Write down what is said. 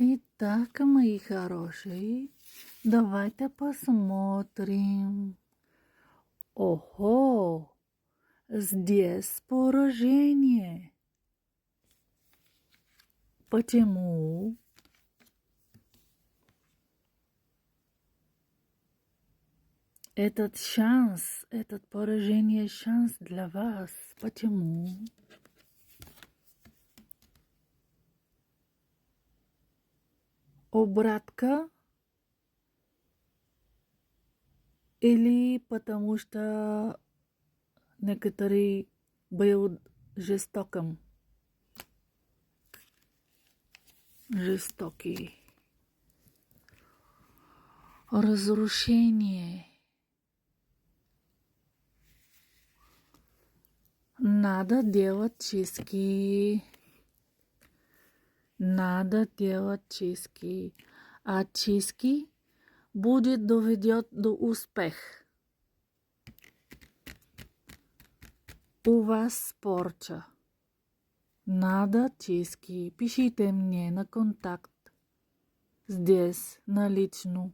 Итак, мои хорошие, давайте посмотрим. Ого, здесь поражение. Почему? Этот шанс, этот поражение шанс для вас. Почему? Обратка? Или потому что некоторые бьют жестоким? Жестокий. Разрушение. Надо делать чистки. Надо делать чистки. А чистки будет доведет до успеха. У вас порча. Надо чистки. Пишите мне на контакт. Здесь, на лично.